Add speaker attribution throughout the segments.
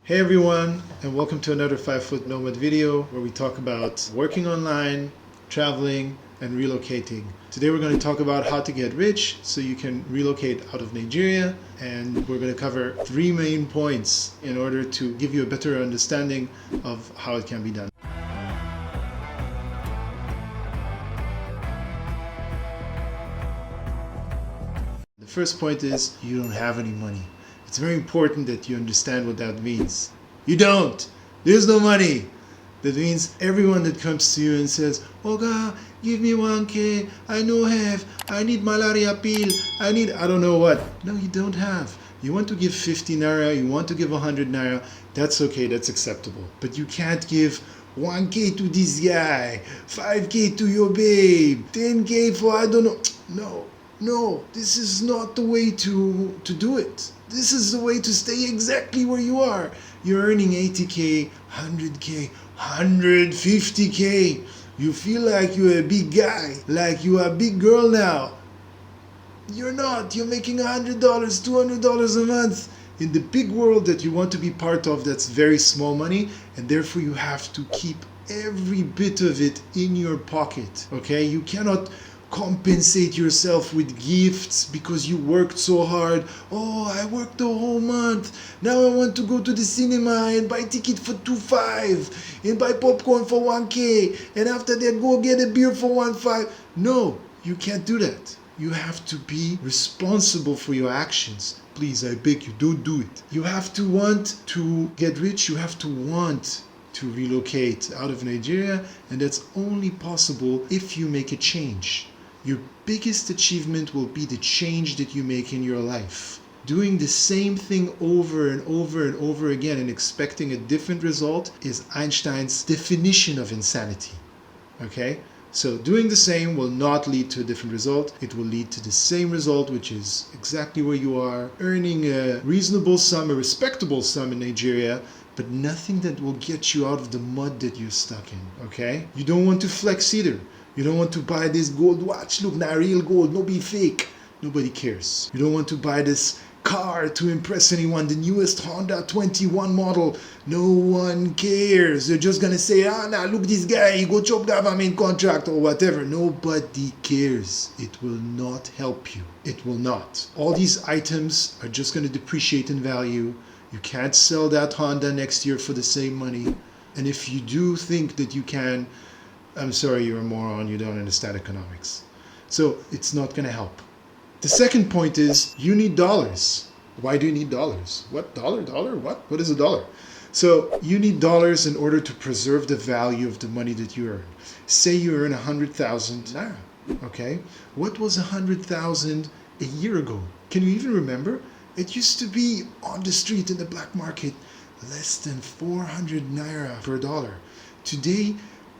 Speaker 1: Hey everyone, and welcome to another 5-Foot Nomad video where we talk about working online, traveling, and relocating. Today we're going to talk about how to get rich so you can relocate out of Nigeria, and we're going to cover 3 main points in order to give you a better understanding of how it can be done. The first point is you don't have any money. It's very important that you understand what that means. You don't! There's no money! That means everyone that comes to you and says, Oga, give me 1K, I no have, I need malaria pill, I don't know what. No, you don't have. You want to give 50 naira, you want to give 100 naira, that's okay, that's acceptable. But you can't give 1K to this guy, 5K to your babe, 10K for I don't know. No, this is not the way to do it. This is the way to stay exactly where you are. You're earning 80K, 100K, 150K. You feel like you're a big guy, like you are a big girl now. You're not. You're making $100, $200 a month. In the big world that you want to be part of, that's very small money, and therefore you have to keep every bit of it in your pocket, okay? You cannot compensate yourself with gifts because you worked so hard. Oh, I worked the whole month. Now I want to go to the cinema and buy ticket for 2.5 and buy popcorn for 1K, and after that go get a beer for 1.5. No, you can't do that. You have to be responsible for your actions. Please, I beg you, don't do it. You have to want to get rich. You have to want to relocate out of Nigeria, and that's only possible if you make a change. Your biggest achievement will be the change that you make in your life. Doing the same thing over and over and over again and expecting a different result is Einstein's definition of insanity. Okay? So doing the same will not lead to a different result. It will lead to the same result, which is exactly where you are, earning a reasonable sum, a respectable sum in Nigeria, but nothing that will get you out of the mud that you're stuck in, okay? You don't want to flex either. You don't want to buy this gold watch. Look, now real gold, no be fake. Nobody cares. You don't want to buy this car to impress anyone, the newest Honda 21 model. No one cares. They're just gonna say, now look this guy, he go chop government contract or whatever. Nobody cares. It will not help you. It will not. All these items are just gonna depreciate in value. You can't sell that Honda next year for the same money. And if you do think that you can, I'm sorry, you're a moron, you don't understand economics. So it's not gonna help. The second point is you need dollars. Why do you need dollars? What, dollar? What? What is a dollar? So you need dollars in order to preserve the value of the money that you earn. Say you earn 100,000 naira, okay? What was 100,000 a year ago? Can you even remember? It used to be on the street in the black market less than 400 naira per dollar. Today,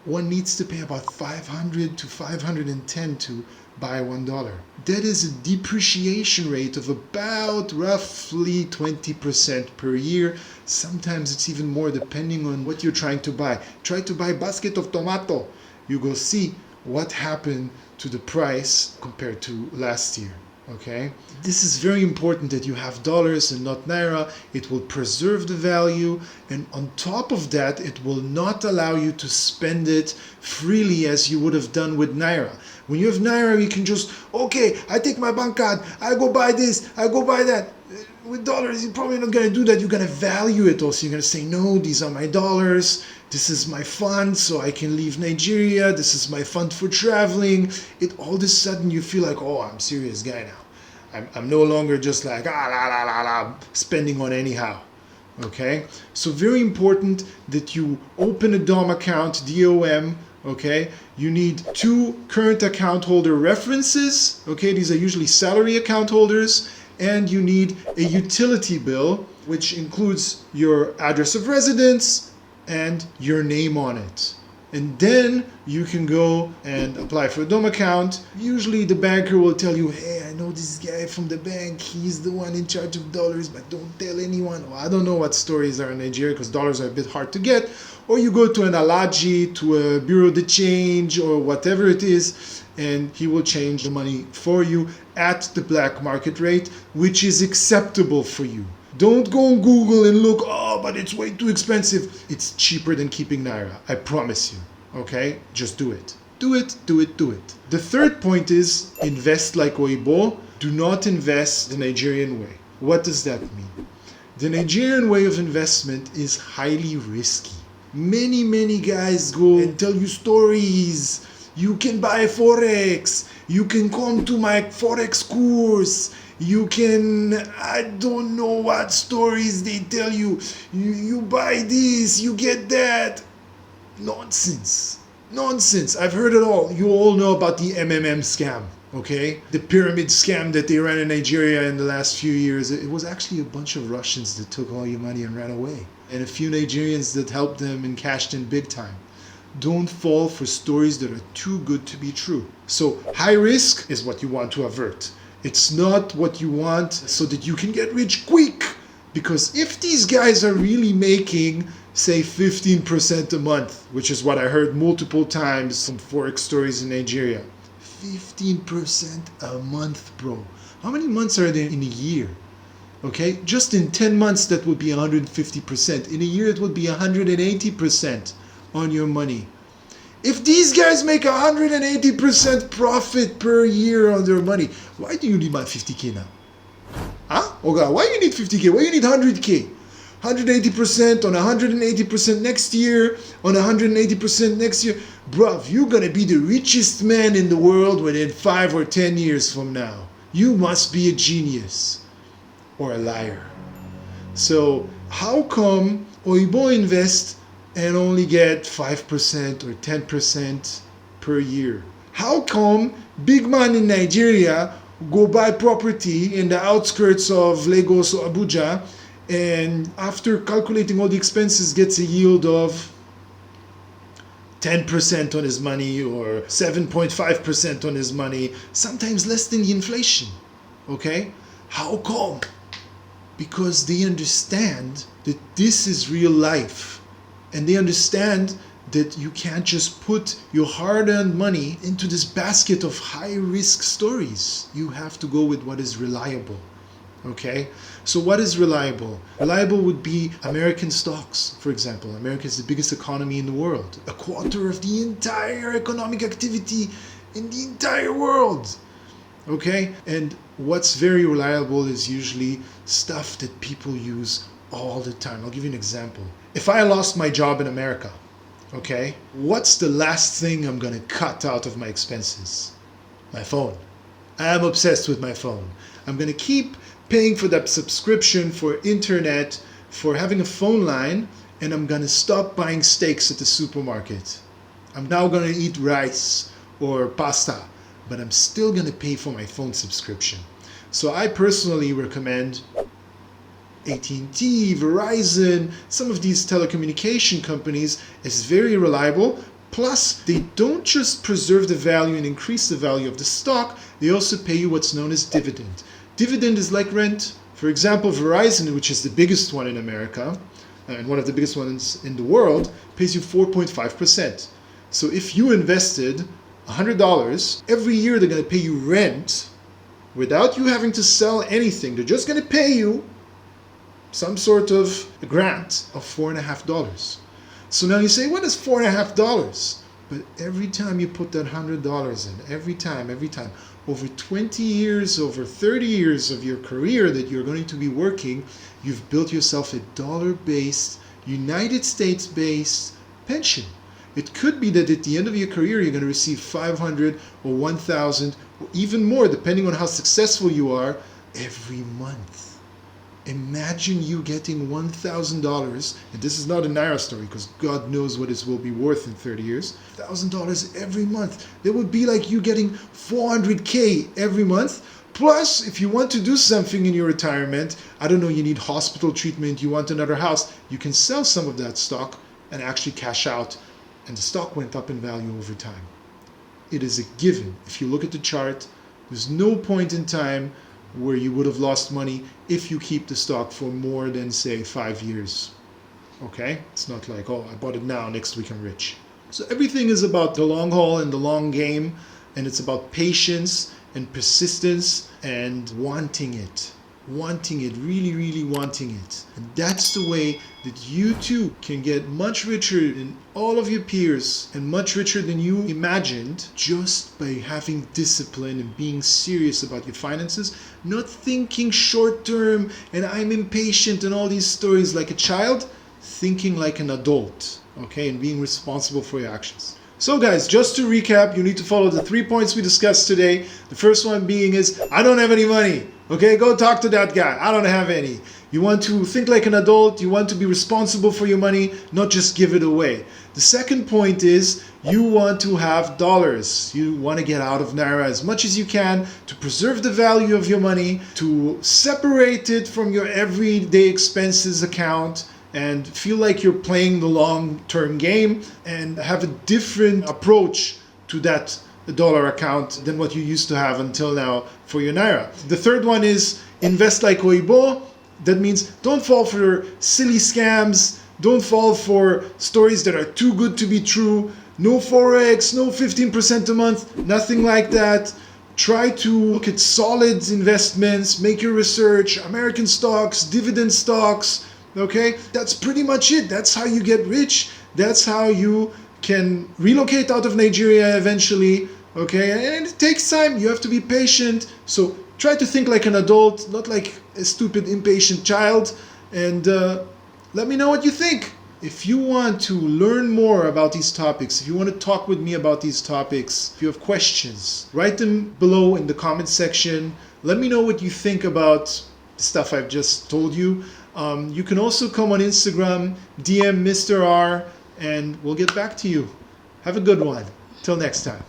Speaker 1: one needs to pay about 500 to 510 to buy $1. That is a depreciation rate of about roughly 20% per year. Sometimes it's even more depending on what you're trying to buy. Try to buy a basket of tomato. You go see what happened to the price compared to last year. Okay, this is very important that you have dollars and not naira. It will preserve the value, and on top of that, it will not allow you to spend it freely as you would have done with naira. When you have naira, you can just, okay, I take my bank card, I go buy this, I go buy that. With dollars, you're probably not going to do that. You're going to value it also. You're going to say, no, these are my dollars. This is my fund so I can leave Nigeria. This is my fund for traveling. All of a sudden you feel like, oh, I'm a serious guy now. I'm no longer just like, spending on anyhow. Okay? So very important that you open a DOM account, DOM. Okay? You need 2 current account holder references. Okay? These are usually salary account holders. And you need a utility bill, which includes your address of residence and your name on it. And then you can go and apply for a DOM account. Usually the banker will tell you, hey, I know this guy from the bank. He's the one in charge of dollars, but don't tell anyone. Well, I don't know what stories are in Nigeria because dollars are a bit hard to get. Or you go to an alaji, to a bureau de change or whatever it is, and he will change the money for you at the black market rate, which is acceptable for you. Don't go on Google and look, oh, but it's way too expensive. It's cheaper than keeping Naira. I promise you. Okay? Just do it. Do it, do it, do it. The third point is invest like Oyibo. Do not invest the Nigerian way. What does that mean? The Nigerian way of investment is highly risky. Many guys go and tell you stories. You can buy Forex. You can come to my Forex course. You can, I don't know what stories they tell you. You buy this, you get that. Nonsense. Nonsense. I've heard it all. You all know about the MMM scam, okay? The pyramid scam that they ran in Nigeria in the last few years. It was actually a bunch of Russians that took all your money and ran away. And a few Nigerians that helped them and cashed in big time. Don't fall for stories that are too good to be true. So high risk is what you want to avert. It's not what you want so that you can get rich quick. Because if these guys are really making, say, 15% a month, which is what I heard multiple times from Forex stories in Nigeria. 15% a month, bro. How many months are there in a year? Okay, just in 10 months that would be 150%. In a year it would be 180% on your money. If these guys make 180% profit per year on their money, why do you need my 50K now? Huh? Oh God, why you need 50K? Why you need 100K? 180% on 180% next year, on 180% next year. Bruv, you're gonna be the richest man in the world within 5 or 10 years from now. You must be a genius or a liar. So how come Oyibo invest and only get 5% or 10% per year? How come big man in Nigeria go buy property in the outskirts of Lagos or Abuja and after calculating all the expenses gets a yield of 10% on his money or 7.5% on his money, sometimes less than the inflation? Okay? How come? Because they understand that this is real life. And they understand that you can't just put your hard-earned money into this basket of high-risk stories. You have to go with what is reliable. Okay? So what is reliable? Reliable would be American stocks, for example. America is the biggest economy in the world. A quarter of the entire economic activity in the entire world. Okay? And what's very reliable is usually stuff that people use all the time. I'll give you an example. If I lost my job in America, okay, what's the last thing I'm gonna cut out of my expenses? My phone. I'm obsessed with my phone. I'm gonna keep paying for that subscription for internet, for having a phone line, and I'm gonna stop buying steaks at the supermarket. I'm now gonna eat rice or pasta, but I'm still gonna pay for my phone subscription. So I personally recommend AT&T, Verizon, some of these telecommunication companies is very reliable. Plus, they don't just preserve the value and increase the value of the stock, they also pay you what's known as dividend. Dividend is like rent. For example, Verizon, which is the biggest one in America, and one of the biggest ones in the world, pays you 4.5%. So if you invested $100, every year they're going to pay you rent without you having to sell anything. They're just going to pay you some sort of grant of $4.50. So now you say, what is $4.50? But every time you put that $100 in, every time, over 20 years, over 30 years of your career that you're going to be working, you've built yourself a dollar-based, United States-based pension. It could be that at the end of your career, you're going to receive 500 or 1,000 or even more, depending on how successful you are, every month. Imagine you getting $1,000, and this is not a Naira story because God knows what it will be worth in 30 years, $1,000 every month. That would be like you getting 400K every month. Plus, if you want to do something in your retirement, I don't know, you need hospital treatment, you want another house, you can sell some of that stock and actually cash out, and the stock went up in value over time. It is a given. If you look at the chart, there's no point in time where you would have lost money if you keep the stock for more than, say, 5 years. Okay? It's not like, oh, I bought it now, next week I'm rich. So everything is about the long haul and the long game, and it's about patience and persistence and wanting it. wanting it, really, really wanting it. And that's the way that you too can get much richer than all of your peers and much richer than you imagined, just by having discipline and being serious about your finances, not thinking short term and I'm impatient and all these stories like a child, thinking like an adult, okay, and being responsible for your actions. So guys, just to recap, you need to follow the 3 points we discussed today. The first one being is, I don't have any money. Okay, go talk to that guy. I don't have any. You want to think like an adult. You want to be responsible for your money, not just give it away. The second point is, you want to have dollars. You want to get out of Naira as much as you can to preserve the value of your money, to separate it from your everyday expenses account, and feel like you're playing the long-term game and have a different approach to that dollar account than what you used to have until now for your Naira. The third one is invest like Oyibo. That means don't fall for silly scams. Don't fall for stories that are too good to be true. No Forex, no 15% a month, nothing like that. Try to look at solid investments, make your research, American stocks, dividend stocks. Okay, that's pretty much it. That's how you get rich. That's how you can relocate out of Nigeria eventually. Okay, and it takes time. You have to be patient. So try to think like an adult, not like a stupid, impatient child. And let me know what you think. If you want to learn more about these topics, if you want to talk with me about these topics, if you have questions, write them below in the comment section. Let me know what you think about the stuff I've just told you. You can also come on Instagram, DM Mr. R, and we'll get back to you. Have a good one. Till next time.